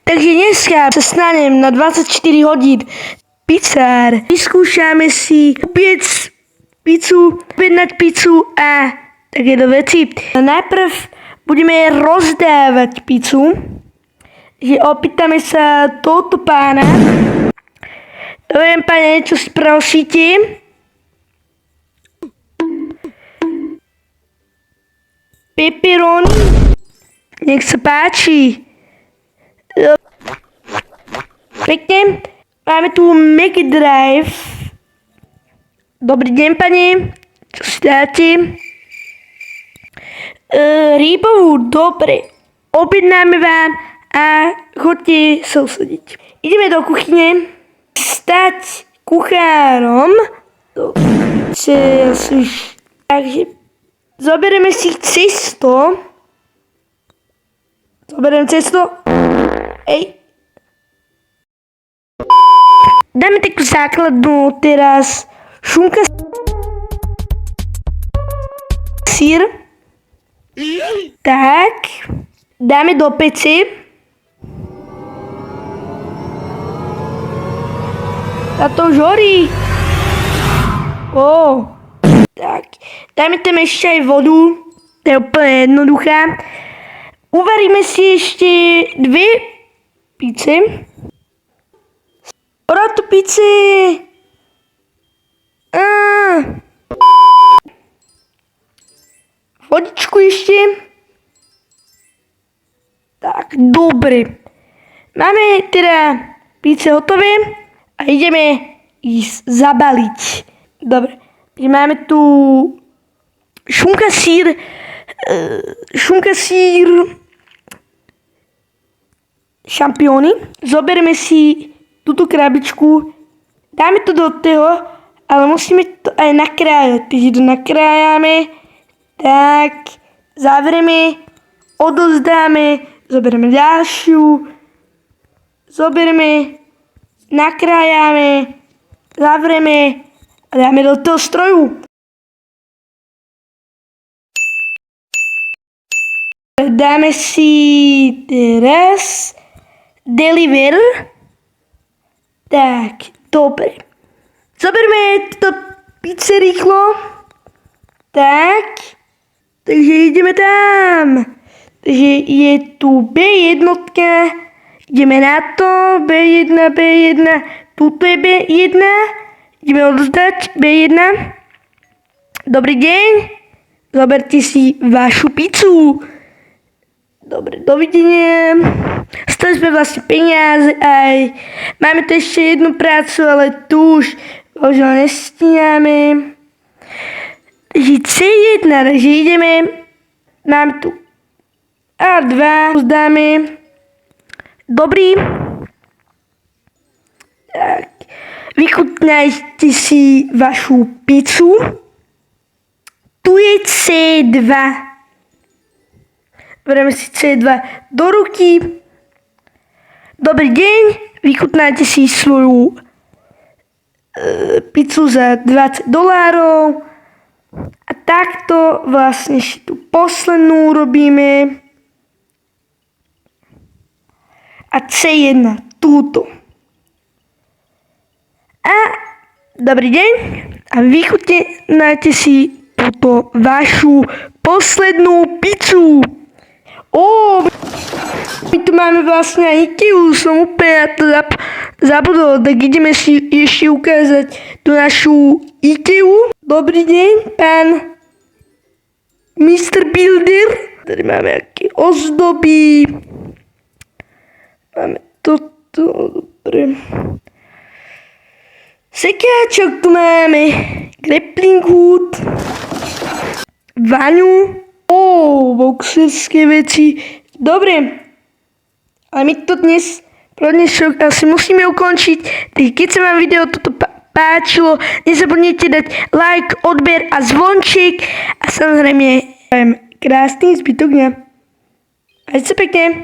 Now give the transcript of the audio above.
Takže dneska sa snanem na 24 hodín pizzár. Vyskúšame si upiec pizzu, objednať pizzu a takéto veci. Najprv budeme rozdávať pizzu. Že opýtame sa tohto pána. Dobre, pane, niečo sprosíte? Pepperoni? Nech sa páči. Pekne. Máme tu McDrive. Dobrý deň, pani. Čo si dáte? Rýbovú, dobre. Objednáme vám a chodte sa usadiť. Ideme do kuchyne. Stať kuchárom. Takže zoberieme si cesto. Zoberiem cesto. Ej. Dáme takú základnú teraz šunka, sír. Tak. Dáme do pece. A to už horí. Tak. Dáme tam ešte aj vodu. To je úplne jednoduchá. Uvaríme si ešte 2 pizze. Ora tu pizze. Vodičku ešte. Tak, dobre. Máme teda pizze hotové a ideme ísť zabaliť. Dobre. Máme tu šunka, sír, šampióny. Zoberieme si túto krabičku, dáme to do toho, ale musíme to aj nakrájať. Takže to nakrájame, tak, zavrieme, odozdáme, zoberieme ďalšiu, zoberieme, nakrájame, zavrieme a dáme do toho stroju. Dáme si teraz deliver. Tak, dobre. Zoberme túto pizze rýchlo. Tak. Takže ideme tam. Takže je tu B1. Ideme na to. B1. Tuto je B1. Ideme odozdať B1. Dobrý deň. Zoberte si vašu pizzu. Dobre, dovidenia. Stali sme vlastne peniaze aj. Máme tu ešte jednu prácu, ale tu už bohužiaľ nestíhame. Takže C1, takže ideme. Máme tu A2, uzdáme. Dobrý. Tak. Vychutnajte si vašu pizzu. Tu je C2. Bereme si C2 do ruky. Dobrý deň, vychutnáte si svoju pizzu za $20. A takto vlastne si tú poslednú robíme. A C1 túto. A dobrý deň a vychutnáte si túto vašu poslednú pizzu. My tu máme vlastne aj IKEA, som úplne na to zabudol, tak ideme si ešte ukázať tú našu IKEA. Dobrý deň, pán Mr. Builder. Tady máme aké ozdoby. Máme toto, dobre. Sekáčok tu máme, grappling hood, vaňu. Boxerské veci. Dobre. Ale my to dnes pro dnešok asi musíme ukončiť. Takže keď sa vám video toto páčilo, nezabudnite dať like, odber a zvončík. A samozrejme, krásny zbytok dňa. Majte sa pekne.